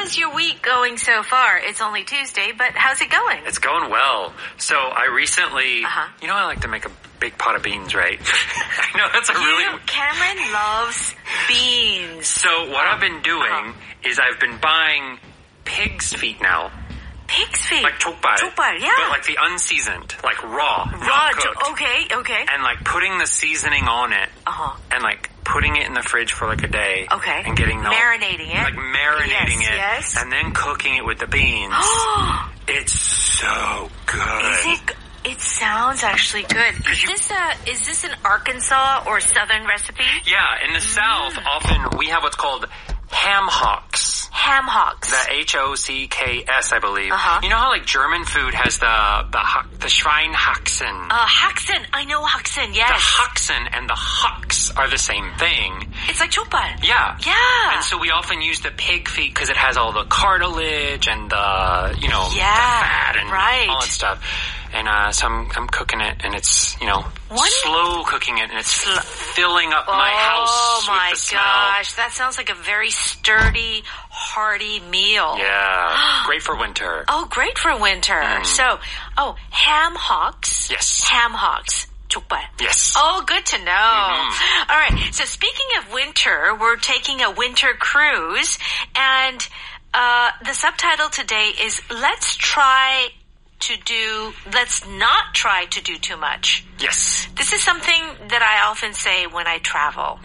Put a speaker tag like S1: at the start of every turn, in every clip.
S1: is your week going so far? It's only Tuesday, but how's it going?
S2: It's going well. So I recently, you know I like to make a big pot of beans, right? I know that's a really...
S1: Cameron loves beans.
S2: So what I've been doing is I've been buying pig's feet now.
S1: Pig's feet?
S2: Like 족발.
S1: 족발, yeah.
S2: But like the unseasoned, like raw,
S1: Raw,
S2: not cooked.
S1: Okay.
S2: And like putting the seasoning on it. And like putting it in the fridge for like a day.
S1: Okay.
S2: And getting the...
S1: Marinating it.
S2: Like marinating it.
S1: Yes.
S2: And then cooking it with the beans. It's so good.
S1: Is it... It sounds actually good. Is this an Arkansas or Southern recipe?
S2: Yeah, in the South, often we have what's called ham hocks.
S1: Ham hocks.
S2: The Hocks, I believe. You know how like German food has the Schweinhaxen?
S1: Haxen. I know Haxen, yes.
S2: The Haxen and the hocks are the same thing.
S1: It's like 족발.
S2: Yeah.
S1: Yeah.
S2: And so we often use the pig feet because it has all the cartilage and the, the fat and all that stuff. And so I'm cooking it, and it's, slow cooking it, and it's filling up my house with the smell.
S1: Oh my gosh, that sounds like a very sturdy, hearty meal.
S2: Yeah, great for winter.
S1: Oh, great for winter. So, ham hocks.
S2: Yes.
S1: Ham hocks. 족발.
S2: Yes.
S1: Oh, good to know. All right, so speaking of winter, we're taking a winter cruise, and the subtitle today is Let's not try to do too much.
S2: Yes.
S1: This is something that I often say when I travel.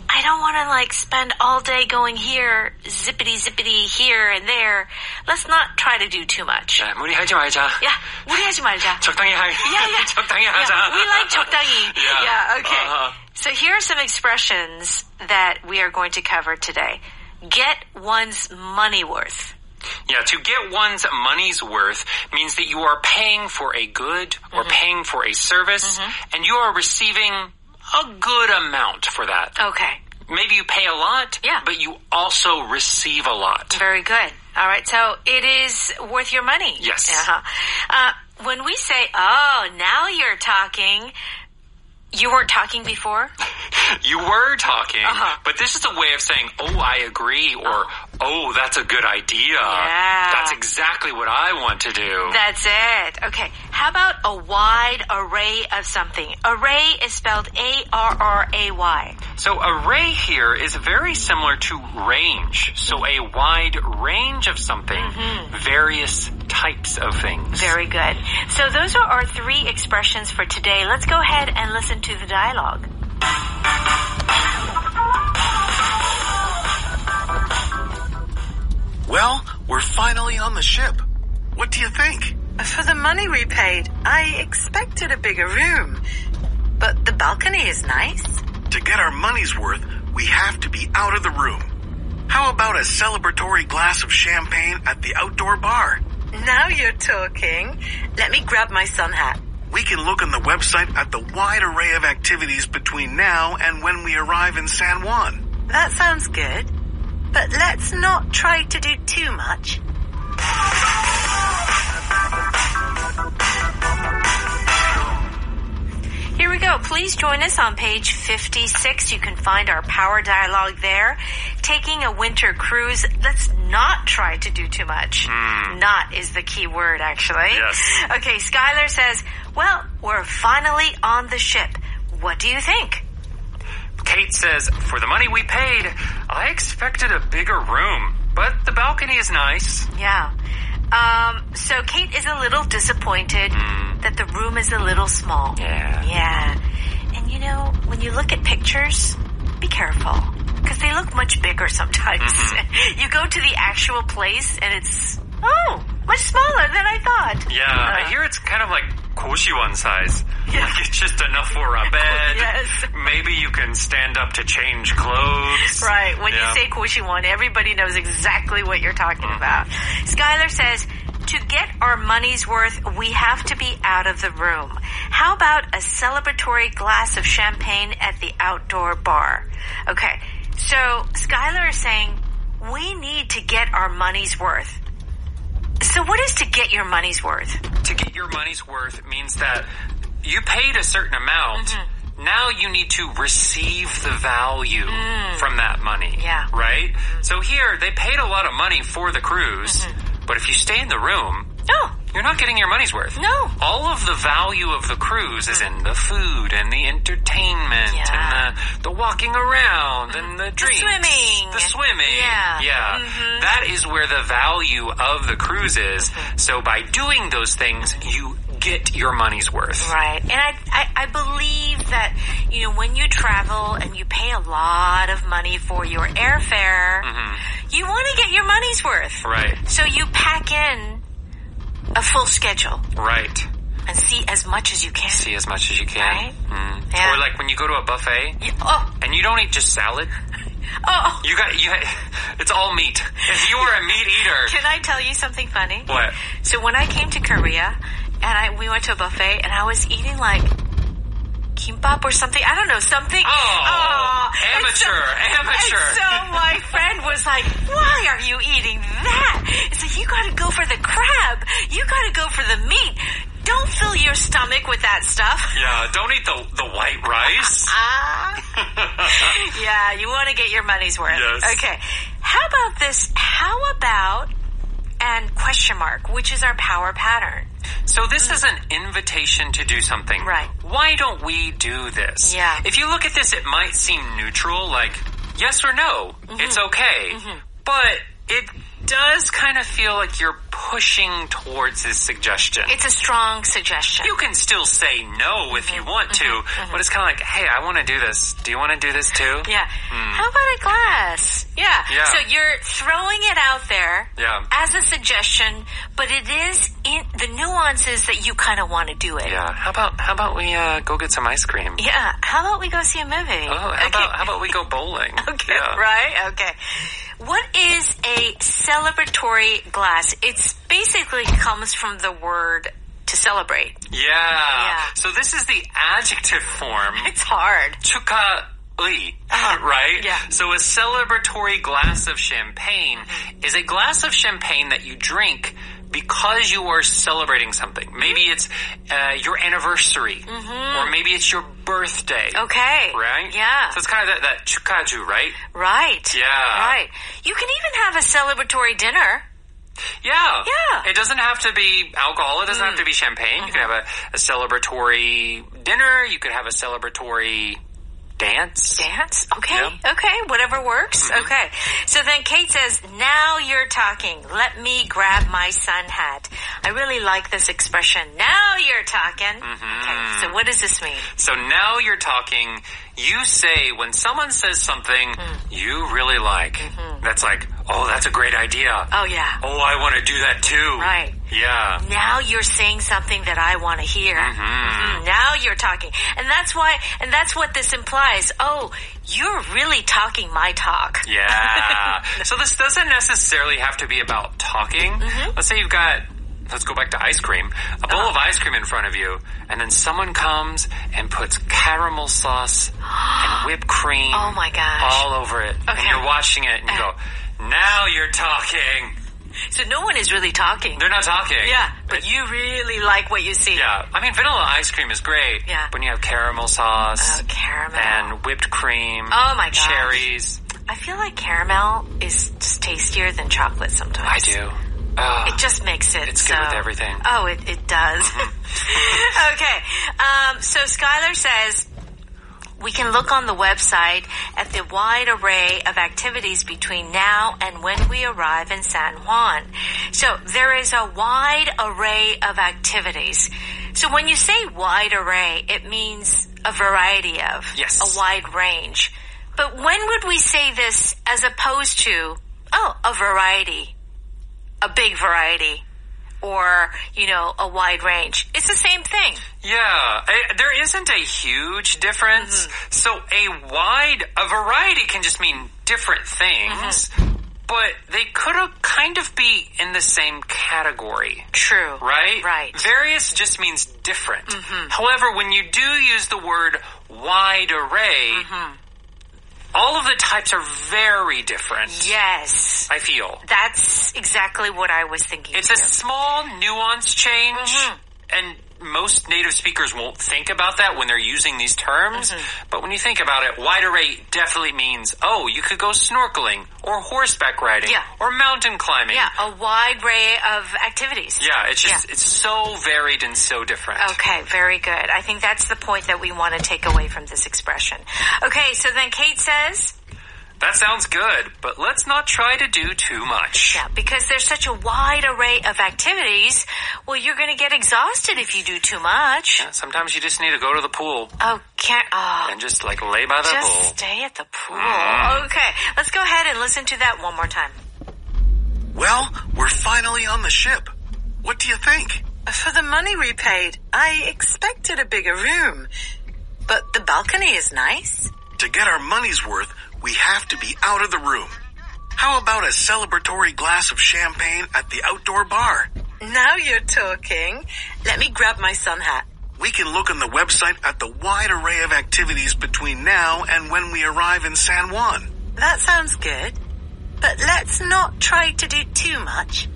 S1: I don't want to spend all day going here, zippity here and there. Let's not try to do too much.
S2: 무리하지 말자.
S1: Yeah, 무리하지 말자.
S2: 적당히 적당히 하자.
S1: Yeah, we like 적당히.
S2: Yeah.
S1: Okay. So here are some expressions that we are going to cover today. Get one's money worth.
S2: Yeah, to get one's money's worth means that you are paying for a good or paying for a service, and you are receiving a good amount for that.
S1: Okay.
S2: Maybe you pay a lot, but you also receive a lot.
S1: Very good. All right, so it is worth your money.
S2: Yes.
S1: When we say, oh, now you're talking... You weren't talking before?
S2: You were talking, but this is a way of saying, oh, I agree, or, oh, that's a good idea.
S1: Yeah.
S2: That's exactly what I want to do.
S1: That's it. Okay. How about a wide array of something? Array is spelled A-R-R-A-Y.
S2: So array here is very similar to range. So a wide range of something, various types of things.
S1: Very good. So those are our three expressions for today. Let's go ahead and listen to the dialogue.
S3: Well, we're finally on the ship. What do you think?
S4: For the money we paid, I expected a bigger room. But the balcony is nice.
S3: To get our money's worth, we have to be out of the room. How about a celebratory glass of champagne at the outdoor bar?
S4: Now you're talking. Let me grab my sun hat.
S3: We can look on the website at the wide array of activities between now and when we arrive in San Juan.
S4: That sounds good. But let's not try to do too much.
S1: Here we go. Please join us on page 56. You can find our power dialogue there. Taking a winter cruise, let's not try to do too much. Not is the key word, actually.
S2: Yes.
S1: Okay, Skylar says, well, we're finally on the ship. What do you think?
S2: Kate says, for the money we paid, I expected a bigger room, but the balcony is nice.
S1: Yeah. So Kate is a little disappointed that the room is a little small.
S2: Yeah.
S1: And when you look at pictures, be careful. Because they look much bigger sometimes. You go to the actual place and it's, much smaller than I thought.
S2: Yeah, I hear it's kind of like 고시원 size.
S1: Yeah.
S2: Like it's just enough for a bed.
S1: Yes.
S2: Maybe you can stand up to change clothes.
S1: Right. When you say 고시원, everybody knows exactly what you're talking about. Skylar says, to get our money's worth, we have to be out of the room. How about a celebratory glass of champagne at the outdoor bar? Okay. So Skylar is saying, we need to get our money's worth. So what is to get your money's worth?
S2: To get your money's worth means that you paid a certain amount, now you need to receive the value from that money.
S1: Yeah.
S2: Right? So here, they paid a lot of money for the cruise, but if you stay in the room, you're not getting your money's worth.
S1: No.
S2: All of the value of the cruise is in the food and the entertainment and the walking around and the drinks.
S1: The swimming.
S2: Yeah. That is where the value of the cruise is. So by doing those things, you get your money's worth.
S1: Right. And I believe that, you know, when you travel and you pay a lot of money for your airfare, you want to get your money's worth.
S2: Right.
S1: So you pack in a full schedule.
S2: Right.
S1: And see as much as you can.
S2: See as much as you can.
S1: Right? Yeah.
S2: Or like when you go to a buffet and you don't eat just salad. It's all meat. If you are a meat eater.
S1: Can I tell you something funny?
S2: What?
S1: So when I came to Korea and we went to a buffet and I was eating like kimbap or something. I don't know, something.
S2: Amateur.
S1: And so my friend was like, why are you eating that? It's like, you gotta go for the crab. You gotta go for the meat. Don't fill your stomach with that stuff.
S2: Yeah, don't eat the white rice.
S1: Yeah, you want to get your money's worth.
S2: Yes.
S1: Okay. How about this? How about and question mark, which is our power pattern?
S2: So this is an invitation to do something.
S1: Right.
S2: Why don't we do this?
S1: Yeah.
S2: If you look at this, it might seem neutral, like yes or no, it's okay. But it does kind of feel like you're pushing towards this suggestion.
S1: It's a strong suggestion.
S2: You can still say no if you want to, but it's kind of like, hey, I want to do this. Do you want to do this too?
S1: Yeah. How about a glass? Yeah. So you're throwing it out there as a suggestion, but it is in the nuances that you kind of want to do it.
S2: Yeah. How about we go get some ice cream?
S1: Yeah. How about we go see a movie?
S2: Oh, how about we go bowling?
S1: Okay. Yeah. Right? Okay. What is a celebratory glass? It's basically comes from the word to celebrate.
S2: Yeah. So this is the adjective form.
S1: It's hard.
S2: 축하의, right?
S1: Yeah.
S2: So a celebratory glass of champagne is a glass of champagne that you drink because you are celebrating something. Maybe it's your anniversary, or maybe it's your birthday.
S1: Okay.
S2: Right?
S1: Yeah.
S2: So it's kind of that 축하주, right?
S1: Right.
S2: Yeah.
S1: Right. You can even have a celebratory dinner.
S2: Yeah.
S1: Yeah.
S2: It doesn't have to be alcohol. It doesn't have to be champagne. You can have a celebratory dinner. You could have a celebratory dance.
S1: Okay.
S2: Yeah.
S1: Okay. Whatever works. Okay. So then Kate says, now you're talking. Let me grab my sun hat. I really like this expression. Now you're talking. Okay. So what does this mean?
S2: So now you're talking. You say when someone says something you really like, that's like, oh, that's a great idea.
S1: Oh, yeah.
S2: Oh, I want to do that too.
S1: Right.
S2: Yeah.
S1: Now you're saying something that I want to hear. Now you're talking. And that's what this implies. Oh, you're really talking my talk.
S2: Yeah. So this doesn't necessarily have to be about talking. Let's say let's go back to ice cream. A bowl of ice cream in front of you, and then someone comes and puts caramel sauce and whipped cream
S1: oh my gosh.
S2: all over it.
S1: Okay.
S2: And you're watching it and you go, now you're talking.
S1: So no one is really talking.
S2: They're not talking.
S1: Yeah, but you really like what you see.
S2: Yeah. I mean, vanilla ice cream is great.
S1: Yeah.
S2: When you have caramel sauce.
S1: Oh, caramel.
S2: And whipped cream.
S1: Oh my gosh.
S2: Cherries.
S1: I feel like caramel is just tastier than chocolate sometimes.
S2: I do.
S1: It just makes it.
S2: It's good with everything.
S1: Oh, it does. Okay. So Skylar says, we can look on the website at the wide array of activities between now and when we arrive in San Juan. So there is a wide array of activities. So when you say wide array, it means a variety of.
S2: Yes.
S1: A wide range. But when would we say this as opposed to, a variety? A big variety, or, a wide range. It's the same thing.
S2: Yeah, there isn't a huge difference. So a variety can just mean different things, but they could kind of be in the same category.
S1: True.
S2: Right?
S1: Right.
S2: Various just means different. However, when you do use the word wide array, all of the types are very different.
S1: Yes.
S2: I feel.
S1: That's exactly what I was thinking.
S2: It's a small nuance change, and most native speakers won't think about that when they're using these terms. But when you think about it, wide array definitely means, oh, you could go snorkeling or horseback riding or mountain climbing.
S1: Yeah, a wide array of activities.
S2: Yeah, it's just, it's so varied and so different.
S1: Okay, very good. I think that's the point that we want to take away from this expression. Okay, so then Kate says...
S2: That sounds good, but let's not try to do too much.
S1: Yeah, because there's such a wide array of activities, well, you're going to get exhausted if you do too much.
S2: Yeah, sometimes you just need to go to the pool.
S1: And
S2: just like lay by the pool.
S1: Just stay at the pool. Okay, let's go ahead and listen to that one more time.
S3: Well, we're finally on the ship. What do you think?
S4: For the money we paid, I expected a bigger room. But the balcony is nice.
S3: To get our money's worth, we have to be out of the room. How about a celebratory glass of champagne at the outdoor bar?
S4: Now you're talking. Let me grab my sun hat.
S3: We can look on the website at the wide array of activities between now and when we arrive in San Juan.
S4: That sounds good. But let's not try to do too much.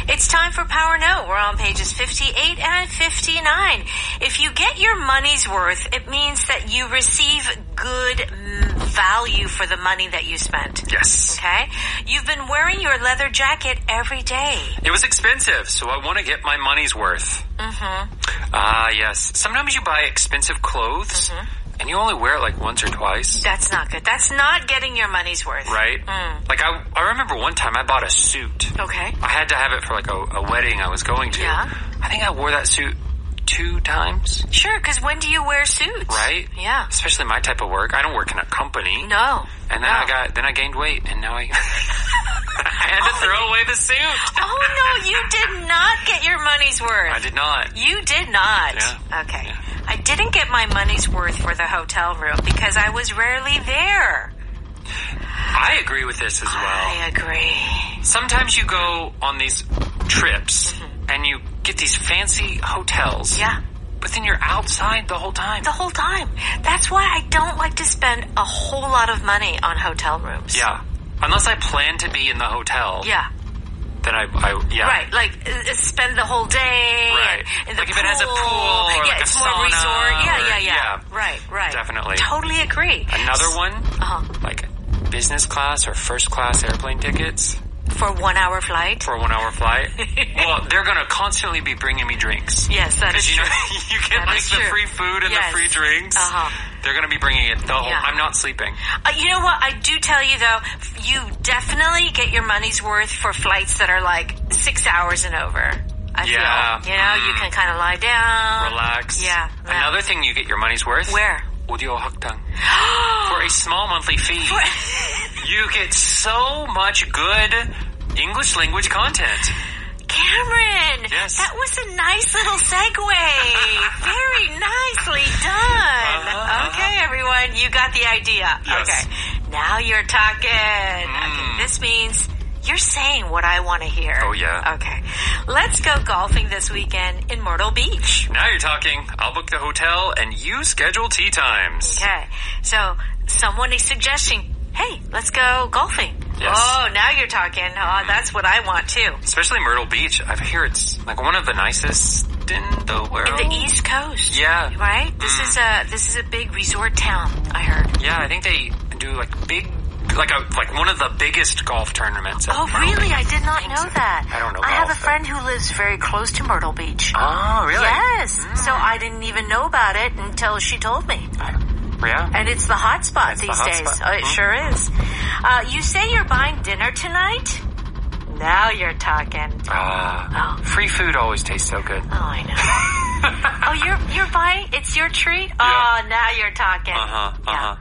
S1: It's time for Power Note. We're on pages 58 and 59. If you get your money's worth, it means that you receive good value for the money that you spent.
S2: Yes.
S1: Okay? You've been wearing your leather jacket every day.
S2: It was expensive, so I want to get my money's worth. Yes. Sometimes you buy expensive clothes. And you only wear it like once or twice.
S1: That's not good. That's not getting your money's worth.
S2: Right? Like, I remember one time I bought a suit.
S1: Okay.
S2: I had to have it for like a wedding I was going to.
S1: Yeah.
S2: I think I wore that suit 2 times.
S1: Sure, because when do you wear suits?
S2: Right?
S1: Yeah.
S2: Especially my type of work. I don't work in a company.
S1: No.
S2: And then I gained weight, and now I had to throw away the suit.
S1: Oh, no, you did not get your money's worth.
S2: I did not.
S1: You did not.
S2: Yeah.
S1: Okay.
S2: Yeah.
S1: I didn't get my money's worth for the hotel room because I was rarely there.
S2: I agree with this as well.
S1: I agree.
S2: Sometimes you go on these trips and you get these fancy hotels.
S1: Yeah.
S2: But then you're outside the whole time.
S1: The whole time. That's why I don't like to spend a whole lot of money on hotel rooms.
S2: Yeah. Unless I plan to be in the hotel.
S1: Yeah.
S2: Then I
S1: Right, like spend the whole day.
S2: Right.
S1: In
S2: like
S1: the
S2: if it has a pool or like
S1: it's
S2: a
S1: more
S2: sauna.
S1: resort. Yeah. Right.
S2: Definitely.
S1: Totally agree.
S2: Another one, like business class or first class airplane tickets.
S1: For a 1 hour flight?
S2: For a 1 hour flight? Well, they're going to constantly be bringing me drinks.
S1: Yes, that is true.
S2: You get like the free food and the free drinks. They're going to be bringing it the whole... I'm not sleeping.
S1: You know what? I do tell you, though, you definitely get your money's worth for flights that are like 6 hours and over. I feel. You know, you can kind of lie down.
S2: Relax.
S1: Yeah.
S2: Another thing you get your money's worth.
S1: Where?
S2: Audio 학당. For a small monthly fee. You get so much good English language content.
S1: Cameron,
S2: yes.
S1: That was a nice little segue. Very nicely done. Okay, everyone, you got the idea.
S2: Yes.
S1: Okay, now you're talking. Okay, this means you're saying what I want to hear.
S2: Oh, yeah.
S1: Okay, let's go golfing this weekend in Myrtle Beach.
S2: Now you're talking. I'll book the hotel and you schedule tea times.
S1: Okay, so someone is suggesting, hey, let's go golfing.
S2: Yes.
S1: Oh, now you're talking. Oh, that's what I want too.
S2: Especially Myrtle Beach. I hear it's like one of the nicest in the world.
S1: In the East Coast.
S2: Yeah.
S1: Right? This is a big resort town, I heard.
S2: Yeah, I think they do like big, like one of the biggest golf tournaments.
S1: Oh, really? I did not know that.
S2: I don't know.
S1: I have a friend who lives very close to Myrtle Beach.
S2: Oh, really?
S1: Yes. So I didn't even know about it until she told me.
S2: Yeah.
S1: And it's the hot spot these days. Oh, it sure is. You say you're buying dinner tonight? Now you're talking.
S2: Free food always tastes so good.
S1: Oh, I know. Oh, you're buying? It's your treat? Yeah. Oh, now you're talking. Yeah.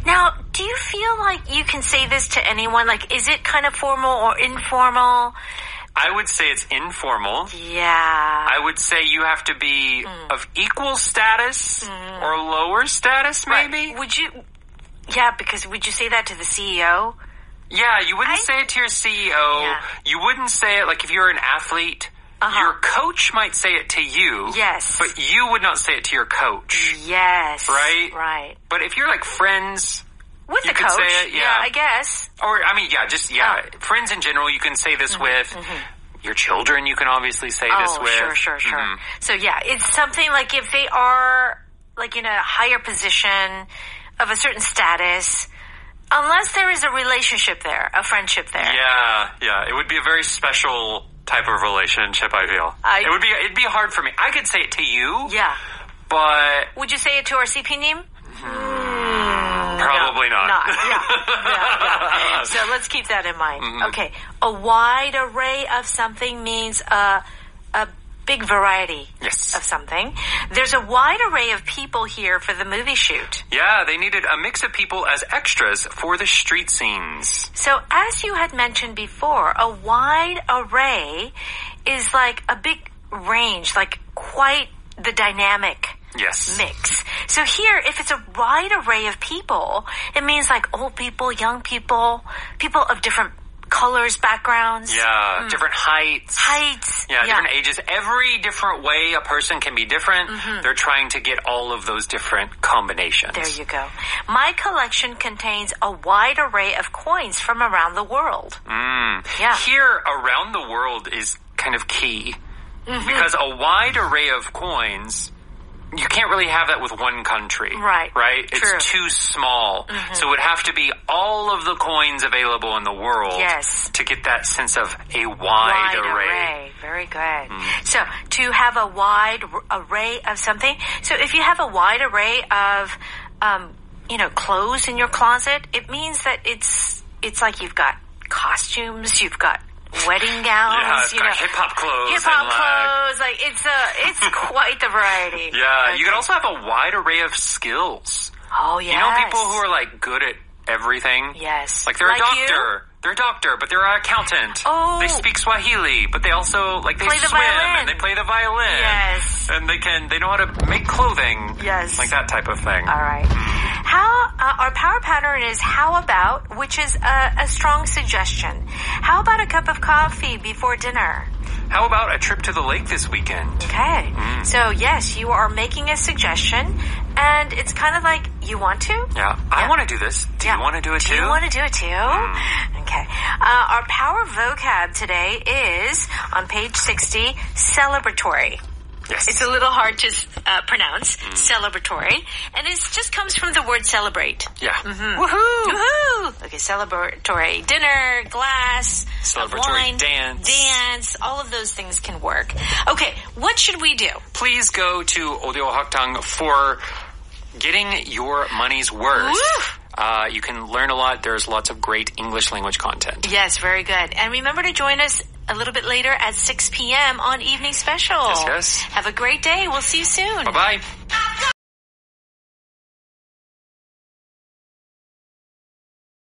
S1: Now, do you feel like you can say this to anyone? Like, is it kind of formal or informal?
S2: I would say it's informal.
S1: Yeah.
S2: I would say you have to be of equal status or lower status, maybe.
S1: Right. Would you? Yeah, because would you say that to the CEO?
S2: Yeah, you wouldn't say it to your CEO.
S1: Yeah.
S2: You wouldn't say it like if you're an athlete. Your coach might say it to you.
S1: Yes.
S2: But you would not say it to your coach.
S1: Yes.
S2: Right?
S1: Right.
S2: But if you're like friends...
S1: With
S2: you
S1: the coach,
S2: say it,
S1: yeah, I guess.
S2: Or, I mean, friends in general, you can say this with. Your children, you can obviously say this with.
S1: Sure. Mm-hmm. So yeah, it's something like if they are like in a higher position of a certain status, unless there is a relationship there, a friendship there.
S2: Yeah. It would be a very special type of relationship, I feel. It'd be hard for me. I could say it to you.
S1: Yeah.
S2: But...
S1: Would you say it to our CP name?
S2: Probably not.
S1: Yeah. So let's keep that in mind. Mm-hmm. Okay. A wide array of something means a big variety of something. There's a wide array of people here for the movie shoot.
S2: Yeah, they needed a mix of people as extras for the street scenes.
S1: So as you had mentioned before, a wide array is like a big range, like quite the dynamic mix. So here, if it's a wide array of people, it means like old people, young people, people of different colors, backgrounds.
S2: Yeah, different heights. Yeah, different ages. Every different way a person can be different. Mm-hmm. They're trying to get all of those different combinations.
S1: There you go. My collection contains a wide array of coins from around the world. Yeah.
S2: Here, around the world is kind of key. Mm-hmm. Because a wide array of coins, you can't really have that with one country.
S1: Right.
S2: It's too small. Mm-hmm. So it would have to be all of the coins available in the world to get that sense of a wide array.
S1: Very good. So to have a wide array of something. So if you have a wide array of, clothes in your closet, it means that it's like you've got costumes, you've got wedding gowns,
S2: hip-hop clothes.
S1: Like it's quite the variety.
S2: Yeah, okay. You can also have a wide array of skills.
S1: Oh, yes.
S2: You know people who are like good at everything?
S1: Yes.
S2: Like they're a doctor. They're a doctor, but they're an accountant.
S1: Oh.
S2: They speak Swahili, but they also they
S1: play the
S2: swim
S1: violin.
S2: and they play the violin.
S1: Yes.
S2: And they know how to make clothing.
S1: Yes.
S2: Like that type of thing.
S1: All right. Our power pattern is how about, which is a strong suggestion. How about a cup of coffee before dinner?
S2: How about a trip to the lake this weekend?
S1: Okay. So yes, you are making a suggestion, and it's kind of like you want to.
S2: Yeah. I want to do this. Do you want to do it too?
S1: Do you want to do it too? Okay. Our power vocab today is on page 60, celebratory.
S2: Yes.
S1: It's a little hard to pronounce, celebratory. And it just comes from the word celebrate.
S2: Yeah.
S1: Mm-hmm. Woohoo! Okay, celebratory dinner, glass,
S2: celebratory
S1: wine,
S2: dance,
S1: all of those things can work. Okay, what should we do?
S2: Please go to Audio Hakdang for getting your money's worth. You can learn a lot. There's lots of great English language content.
S1: Yes, very good. And remember to join us a little bit later at 6 p.m. on Evening Special.
S2: Yes.
S1: Have a great day. We'll see you soon.
S2: Bye-bye.